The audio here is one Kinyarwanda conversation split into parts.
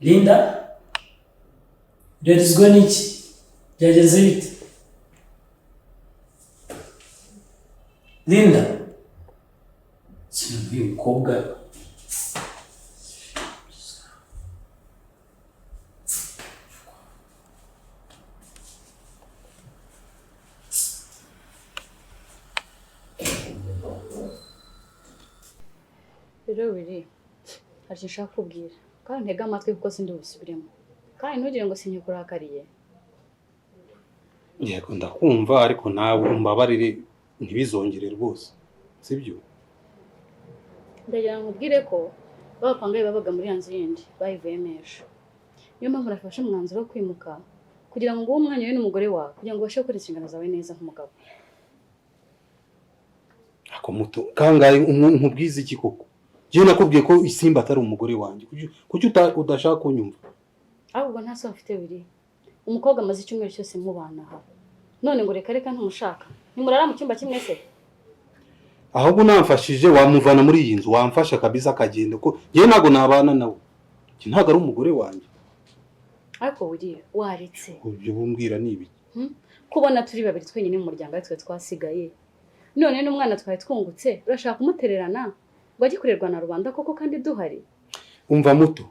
Linda? Let's niki? Byageze bite? Linda? Sinabwiye umukobwa. Rero biri hari nshaka kubwira kandi ntega amatwi kuko sindi ubisubiremo kandi ntugire ngo sinyikurakariye. Yego ndakumva ariko nawe umbabarire ntibizongere rwose sibyo. Ndagira nkubwire ko bapangaye babaga muri yanzu yindi bayivemesha. Niyo mpamvu nafashe umwanzuro wo kwimuka kugira ngo uwo mwanya we n'umugore wawe kugira ngo bashe gukora inshingano zawe neza nk'umugabo. Ako muto kangaye nkubwiza iki koko? Je nakubwiye ko Isimba atari umugore wanjye. Kuki udashaka kunyumva? Ahubwo nta so mfite biri. Umukobwa amaze icyumweru cyose mubana aha. None ngo reka ntumushaka. Nimurara mu cyumba kimwe se? Ahubwo namfashije wamuvana muri iyi nzu wamfasha kabisa akagenda ko je nago nabana nawe. Ntago ari umugore wanjye. Ariko wiriye waretse. Ubyo bumbwira nibi. Kubona turi babiri twenyine mu muryango atwe twasigaye. None n'umwana twari twungutse urashaka kumutererana ngo agikorerwa na rubanda koko kandi duhari. Umva muto.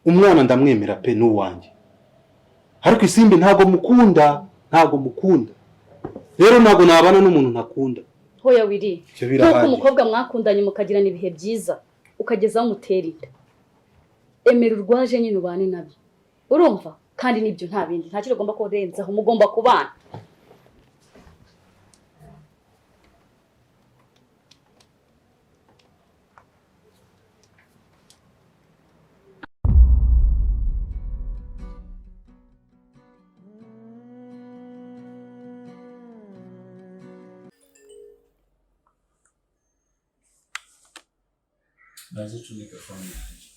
Umwana ndamwemera pe n'uwanjye. Ariko Isimbi ntago mukunda. Rero ntago nabana n'umuntu ntakunda. Hoya wiri. Kuko umukobwa mwakundanye mukagirana ibihe byiza ukagezaho umutera inda. Emera urwaje nyine ubane nabyo. Urumva? Kandi nibyo nta bindi. Nta kiri ugomba kurenzaho mugomba kubana. Baze tunika phone yanjye.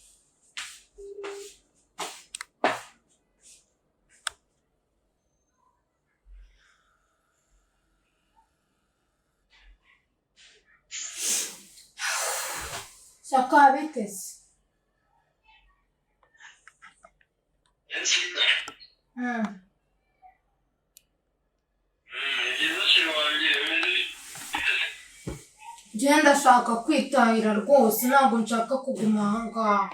Shaka bitese. Genda shaka kwitahira rwose ntabwo nshaka kuguma aha ngaha.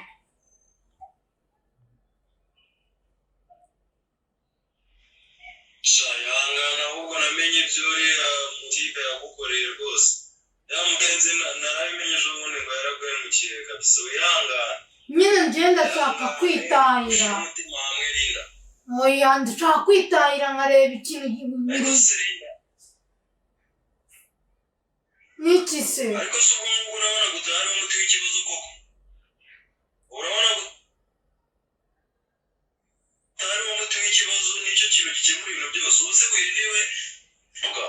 Shayangana ahubwo namenye ibyo uriya mutipe yagukoreye rwose. Ya mugenzi narabimenye ejo bundi ngo yaraguhemukiye kabisa wihangana. Nyine ngenda shaka kwitahira. Umutima hamwe Linda. Oya ndashaka kwitahira nkareba ikintu biri. Niki se? Ariko se ubu ngubu urabona gutahana umuti w'ikibazo koko? Urabona gutahana umuti w'ikibazo nicyo kintu gikemura ibintu byose. Ubu se wiriwe vuga.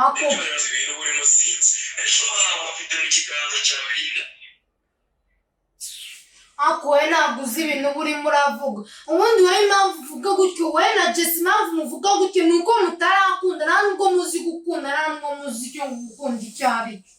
Ako. Ibintu burimo sinzi. Ariko haba afite mu kiganza cyawe Linda. Ako we ntabwo uzi ibintu burimo uravuga. Ubundi wowe impamvu uvuga gutyo wowe na Jesse impamvu muvuga gutyo ni uko mutarakunda nta nubwo muzi gukunda nta nubwo muzi icyo gukunda icyo ari cyo.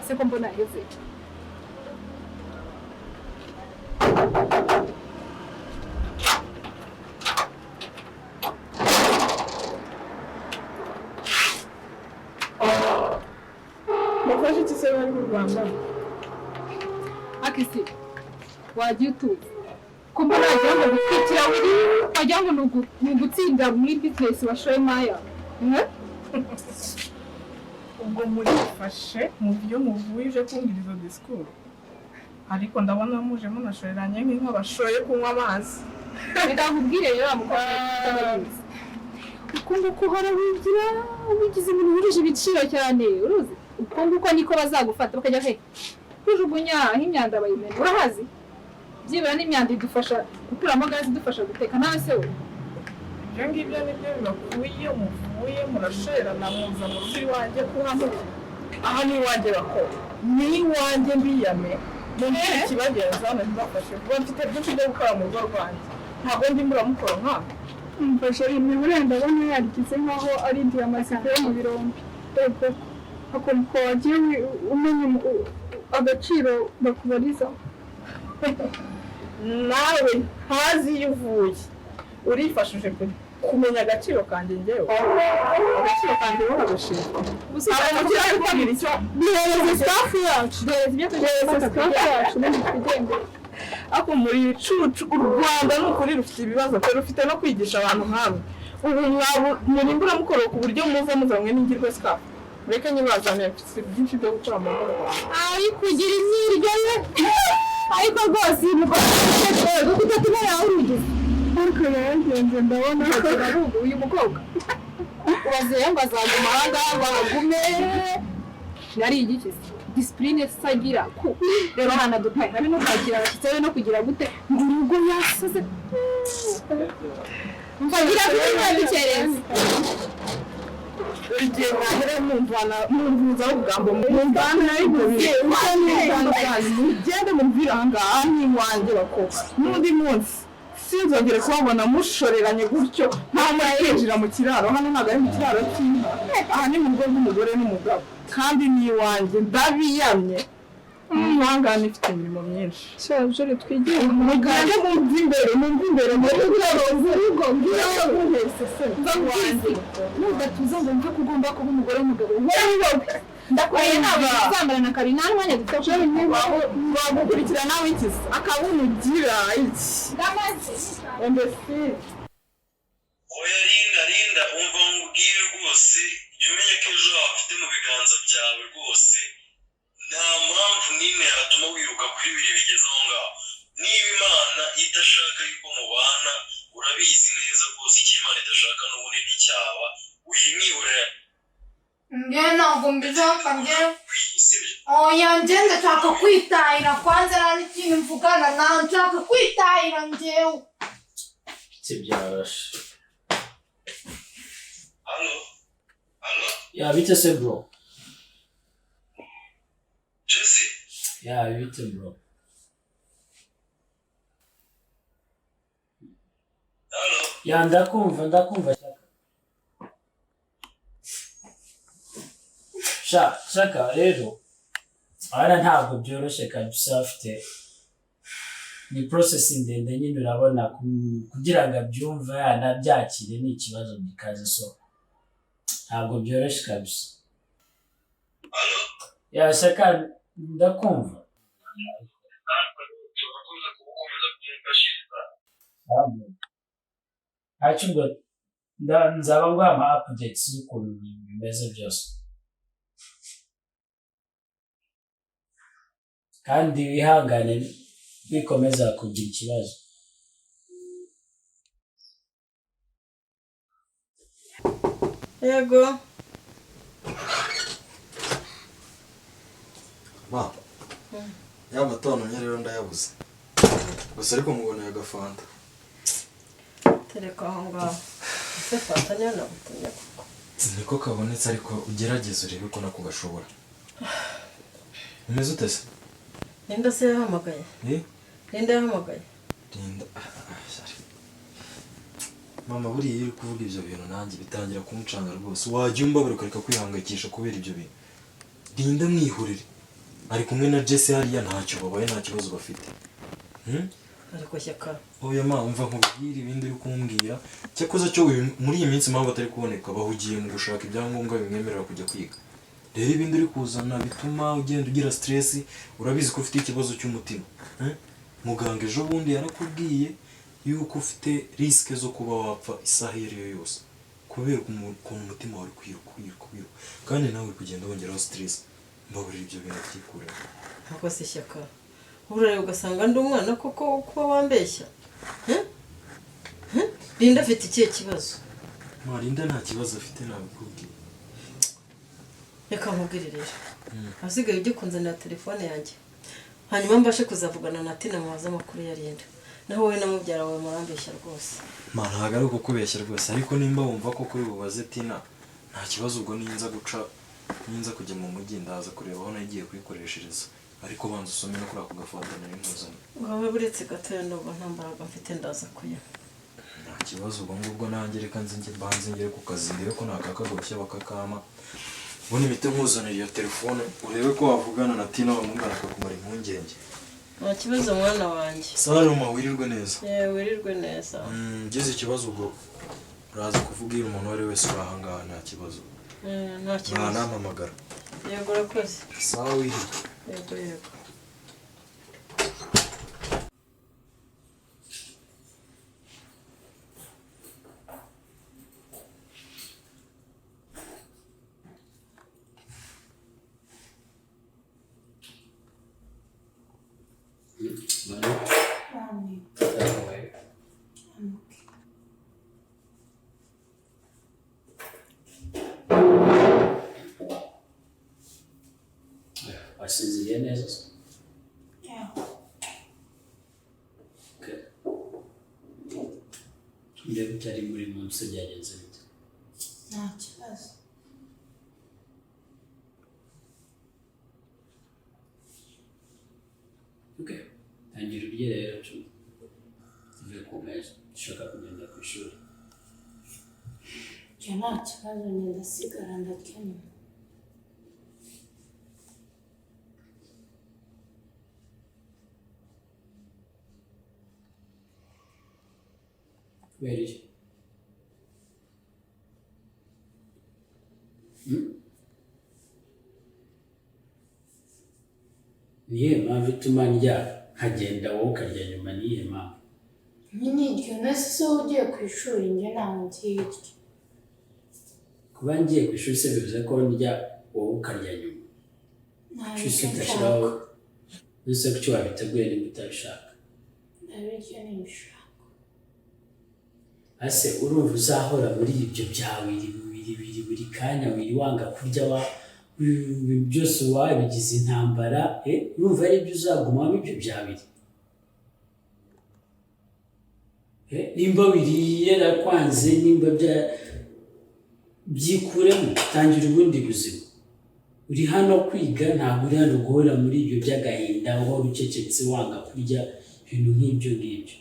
Seko mbona heze. Mufashe iki bari mu Rwanda? Akisi wagiye utuze ko mbona wagira ngo gutwikira wiri wagira ngo ni ugutsinda muri business washoye maya. Ubwo murifashe mu byo muvuye uje kumbwira izo disikuru ariko ndabona muje munashoreranye nk'inka bashoye kunywa amazi. Reka nkubwire rero amukora uko nguko uhora wigira ubigize ibintu birije ibiciro cyane uruzi uko nguko niko bazagufata bakajya he kujugunya imyanda bayimena urahazi byibura n'imyanda idufasha gukuramo gazi idufasha guteka nawe se we ibyo ngibyo nibyo bibakuye muvuye murashorerana muza mu rugo iwanjye kuhamo aha ni iwanjye bakora ni iwanjye mbiyame mumbwire ikibagenza ntibafashe vuba mfite byinshi byo gukora mu rugo rwanjye ntabwo ndi muramukora nk'aho mfashe imibare ndabona yarigize nk'aho ari diyama zivuye mu birombe ego akumva wagiye umenya agaciro bakubariza nawe ntazi iyo uvuye urifashije kumenya agaciro kanjye ngewe agaciro kanjye wowe agashirwa abamugira ari kwabira icyo duhereze staff yacu duhereze ibyo tugereza staff yacu n'ibyo twigendera ako muri icucu u Rwanda n'ukuri rufite ibibazo pe rufite no kwigisha abantu nk'abo ubu muri muramukora ku buryo muza muzamwe n'ingirwa staff reka nyibazane mfite byinshi byo gukora mu rugo ari kugira imyiryo ye ariko rwose umukobwa kutatuma yawe urugize ariko yagenze ndabona ko ahubwo uyu mukobwa wazeye ngo azaguma aha ngaha ngo agume nari igiki disipurine sagira ku rero hana dupaye hari no kwakira abashyitsi be no kugira gute ngo urugo yasaze mvagira kuba dukereza igihe mwahere mumvuza ubugambo mumvana ariko mugende mumvira aha ngaha ni iwanjye bakobwa n'undi munsi sinzongere kubabona mushoreranye gutyo nta muri kwinjira mu kiraro hano ntabwo ari mu kiraro cy'inka aha ni mu rugo rw'umugore n'umugabo kandi ni iwanjye ndabiyamye mwangana ifite imirimo myinshi shabjore twigiye mugande mumva imbere mbere uraroza urugo ngiye wanjye ntugatuza ngo mve ko ugomba kuba umugore w'umugabo wowe ndakwaye ntabwo uzambara na kari nta mwanya dufashe wagukurikira nawe ikiza akabuno ugira iki mbese oya rinda umva nkubwire rwose jya umenya ko ejo wafite mu biganza byawe rwose nta mpamvu n'imwe yatuma wiruka kuri biri bigeze aho ngaho niba imana idashaka yuko mubana urabizi neza rwose icyo imana idashaka n'ubundi nticyaba uyimwihorera njye ntabwo mbishaka njye oya njye ndashaka kwitahira kwanza nta n'ikintu mvugana nawe nshaka kwitahira njyewe Byarashe. halo Ya bite se bro? Jesse Ya bite bro? halo Ya ndakumva shaka rero ara ntabwo byoroshye kabisa afite ni process ndende nyine urabona kugira ngo abyumve yanabyakire ni ikibazo gikaze so ntabwo byoroshye kabisa halo ya shaka ndakumva turakomeza kugukomeza kumufashiriza ntacyo nzaba nguha ama updates y'ukuntu bimeze byose kandi wihangane bikomeza kugira ikibazo yego ma ya matono rero ndayabuze gusa ariko muboneye agafanta tereka aho ngaho ese fanta niyo nagutumye kuko niko kabonetse ariko ugerageze urebe ko nako gashobora umeze ute se Linda se yahamagaye Linda yahamagaye Linda mama buriya iyo uri kuvuga ibyo bintu nanjye bitangira kumucanga rwose wajya umbabura ukareka kwihangayikisha kubera ibyo bintu Linda mwihurire ari kumwe na Jesse hariya ntacyo babaye nta kibazo bafite ariko shyaka oya ma umva nkubwira ibindi uri kumbwira cyakoze cyo muri iyi minsi mpamvu atari kuboneka bahugiye mu gushaka ibyangombwa bimwemerera kujya kwiga rero ibindi uri kuzana bituma ugenda ugira stress urabizi ko ufite ikibazo cy'umutima muganga ejo bundi yarakubwiye yuko ufite risque zo kuba wapfa isaha iyo ari yo yose kubera ukuntu umutima wawe kwiruka kandi nawe uri kugenda wongeraho stress mbaburira ibyo bintu byikura ntabwo se shyaka urareba ugasanga ndi umwana koko kuba wambeshya Linda afite ikihe kibazo Linda nta kibazo afite nabikubwiye reka nkubwire rero asigaye ugikunzanira telefone yanjye hanyuma mbashe kuzavugana na Tina mubaze amakuru ya Linda naho wowe na mubyara wawe murambeshya rwose ntabwo ari uko kubeshya rwose ariko nimba wumva ko kuri bubaze Tina nta kibazo ubwo ninza guca ninza kujya mu mujyi ndaza kureba aho nagiye kuyikoreshereza ariko banza usome no kuri ako gafoto nari mpuzanye wowe buretse gatoya ndumva nta mbaraga mfite ndaza kuya nta kibazo ubwo ngubwo nanjye reka banze ngere ku kazi ndebe ko nakakagoshya bakakama ubundi mpite nkuzanira iyo telefone urebe ko wavugana na Tina wamubwira akakumara impungenge nta kibazo mwana wanjye Saloma wirirwe neza wirirwe neza ngize ikibazo ubwo uraza kuvugira umuntu wari wese uri ahangaha nta kibazo nta kibazo nampamagara yego urakoze sawa wirirwe yego wasinziriye neza se? mbega utari muri munsi byagenze bite? nta kibazo. tangira urye rero tuve ku meza dushaka kugenda ku ishuri. Njye nta kibazo njye ndasigara ndakenywa. kubera iki? niye mpamvu ituma ndya nkagenda wowe ukarya nyuma niye mpamvu? nyine iryo nasi se ugiye ku ishuri njye ntaho ngiye iryo. kuba ngiye ku ishuri se bivuze ko ndya wowe ukarya nyuma? ntabwo nshaka. ese kuki wabiteguye niba utabishaka? ndabirya nibishaka. ase urumva uzahora muri ibyo byawe buri kanya wiri wanga kurya byose wabigize intambara urumva ari byo uzagumamo ibyo byabiri? nimba wiriye nakwanze nimba byikuremo tangira ubundi buzima. uri hano kwiga ntabwo uri hano guhora muri ibyo by'agahinda uhora ucecetse wanga kurya ibintu nk'ibyo ngibyo.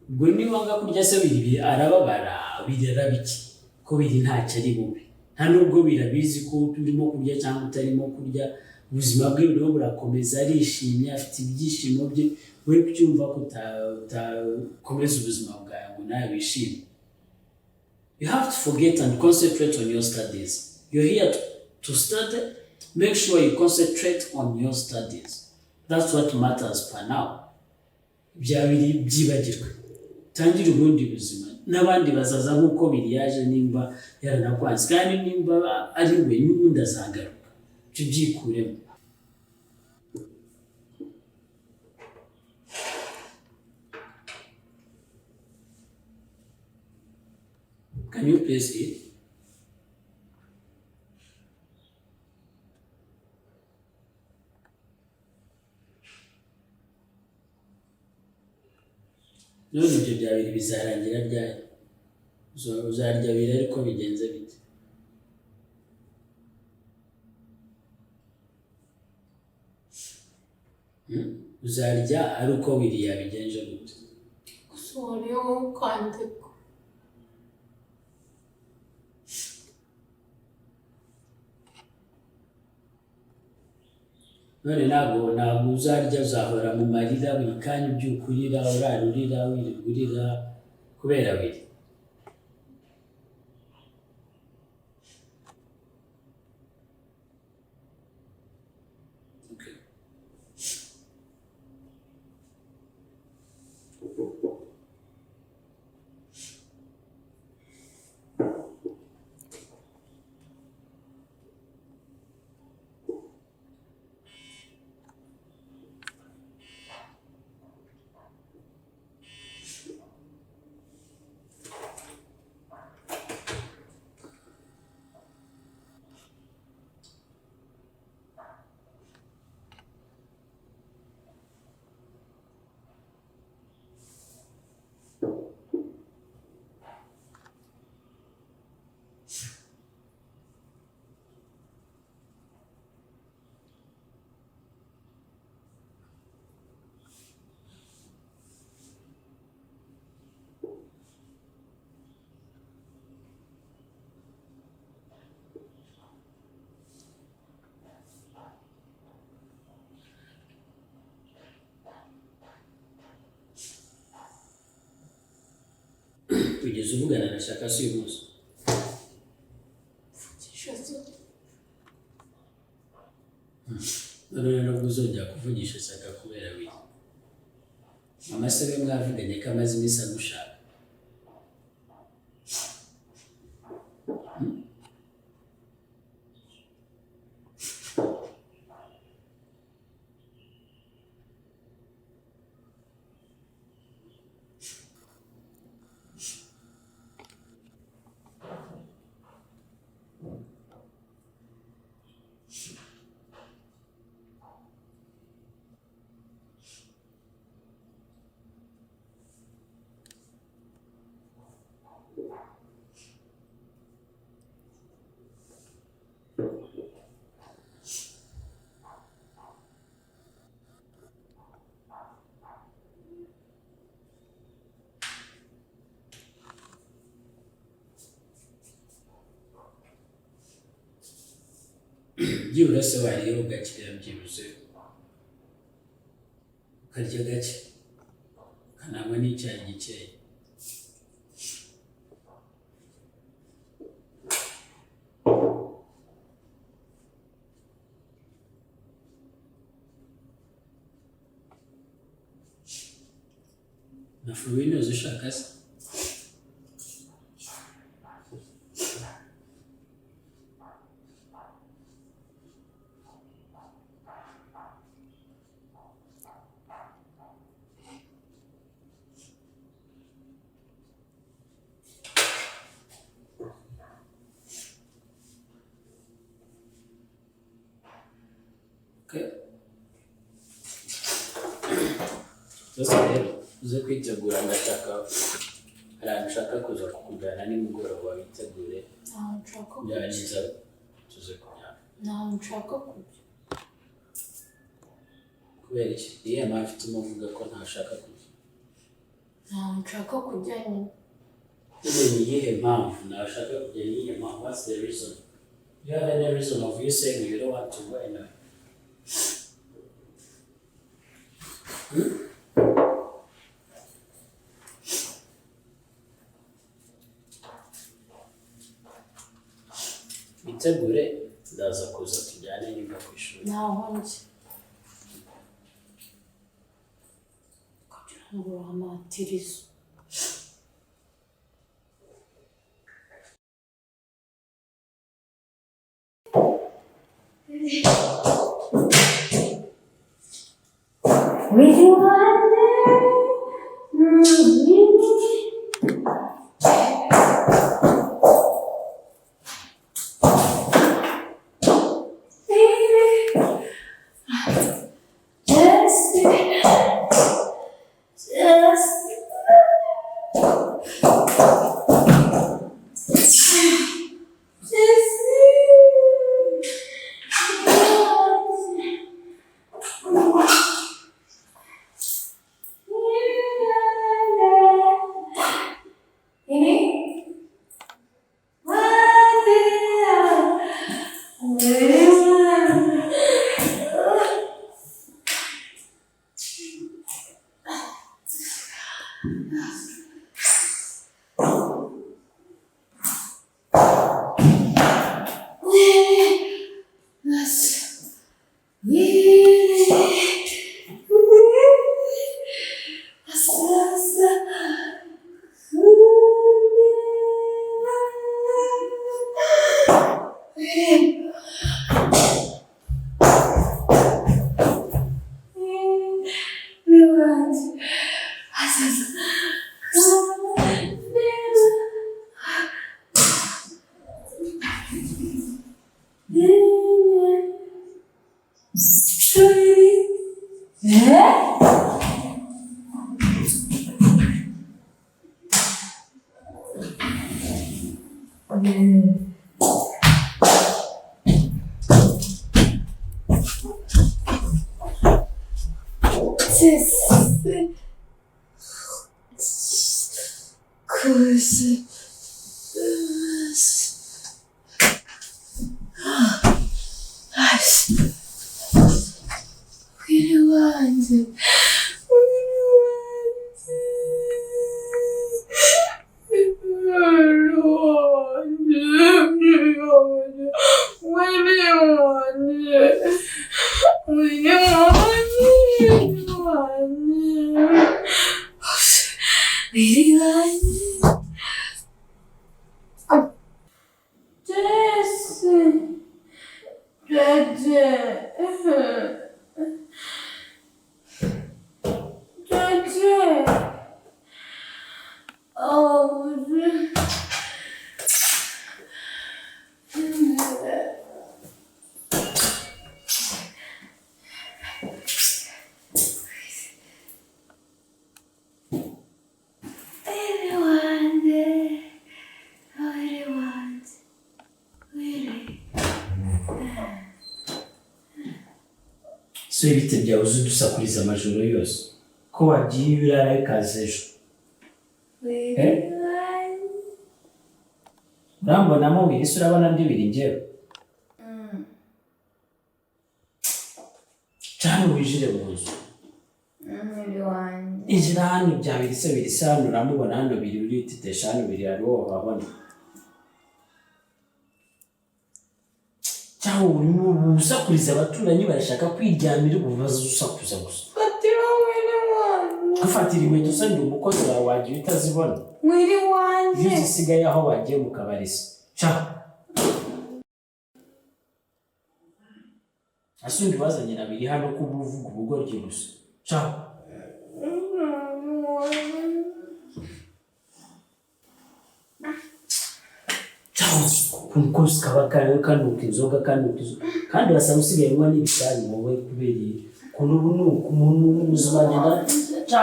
ubwo niwanga kurya se biri arababara birera biki ko biri ntacyo ari bube nta nubwo birabizi ko urimo kurya cyangwa utarimo kurya ubuzima bwe buriho burakomeza arishimye afite ibyishimo bye we kucyumva ko utakomeza ubuzima bwawe ngo nawe wishime. You have to forget and concentrate on your studies. You're here to study. Make sure you concentrate on your studies. That's what matters for now. byabiri byibagirwe tangira ubundi buzima n'abandi bazaza nk'uko biri yaje nimba yaranakwanze kandi nimba ari we n'ubundi azagaruka cyo byikuremo. Can you please eat? none ibyo byabiri bizarangira ryari? uzarya abiri ariko bigenze bite? uzarya ari uko biriya bigenje gute? gusa wariho ukandika. none ntabwo uzarya uzahora mu marira buri kanya ubyukurira urarurira wirigurira kubera biri. wigeze uvugana na Shaka si uyu munsi? None nubwo uzongera kuvugisha Shaka kubera wiki. Mama se we mwavuganye ko amaze iminsi agushaka. Byibura se wariyeho gakiriya byibuze ukarya gake ukananywa n'icyayi gikeya. Na furuwini uzishaka se? Sasa rero uze kwitegura ndashaka hari ahantu ushaka kuza kukujyana nimugoroba witegure byarangiza tuze kujyana. Ntaho nshaka kujya. Kubera iki? Niyo mpamvu ituma uvuga ko ntashaka kujya? Ntaho nshaka kujya nyine. Ni iyihe mpamvu ntashaka kujya? Niyo mpamvu? What's the reason? You have any reason of you saying you don't want to go anywhere? Witegure ndaza kuza tujyane niba ku ishuri. Ntaho njye. Kugira ngo wamatirize. So ibite byawe uzi dusakuriza amajoro yose ko wagiye ibirara bikaza ejo urambonamo wiri se urabona ndi biri njyewe cyangwa wijire mu nzu injira hano bya biri se hano uramubona hano biri urititesha hano biri ari wowe wabona cyangwa urimo usakuriza abaturanyi barashaka kwiryamira ububazo usakuza gusa gufatira inkweto se ndi umukozi wawe wagiye utazibona mwiri wanje iyo zisigaye aho wagiye mu kabari se asundi bazanye na biri hano kuba uvuga ubugoryi gusa umukozi kaba kanuka inzoga kandi wasanga usigaye unywa n'ibisari wowe kubereye ukuntu ubu ni umuntu w'ubuzima agenda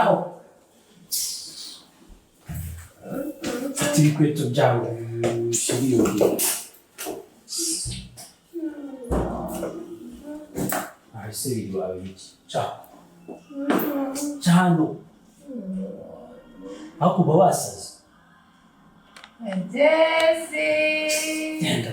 fata ibikweto byawe ushyiriyongera ahise biri wawe biki hano aho kuba wasaze genda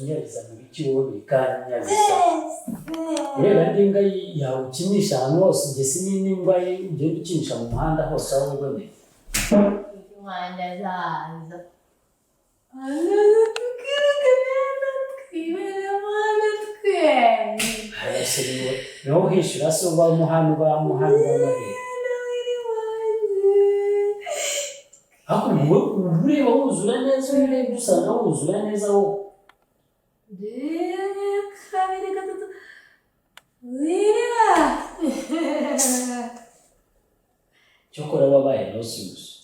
unyariza mu biki wowe bikanyariza ureba n'imbwa yawe ukinisha ahantu hose njye si n'imbwa ugenda ukinisha mu muhanda hose aho uboneye nawe uhishyura se uba muhanda ubahera ariko ureba wuzura neza ureba usanga wuzura neza wowe cyokora wabaye rwose gusa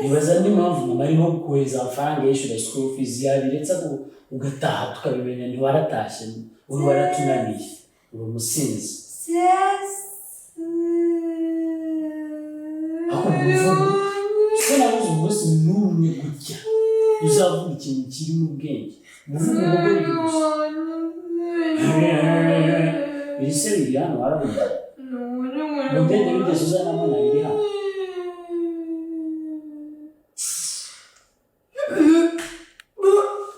nibaza n'impamvu mama arimo kohereza amafaranga yishyura school fees yabiretse ugataha tukabimenya ntiwaratashye uri waratunaniye uri umusinzi ako uvuga se nabuze umunsi n'umwe gutya uzavuga ikintu kiri mu bwenge uvuga umugore gusa biri se biri hano warabona mu bwenge bigeze uzanamo na biri hano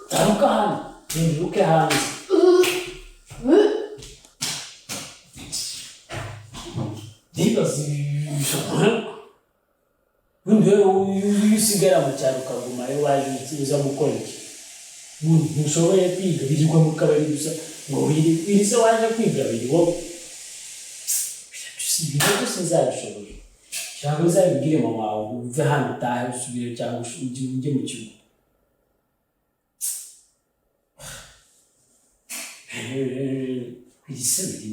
taruka hano hinduke hanze ndibaza ibishobora ubundi iyo usigara mu cyaro ukagumayo waje uza gukora iki ntushoboye kwiga birirwa mu kabari gusa ngo wiri se waje kwiga biri wowe ibintu byose nzabishobora cyangwa uzabibwire mama wawe uve hano utahe usubire cyangwa ujye mu kigo iri se biri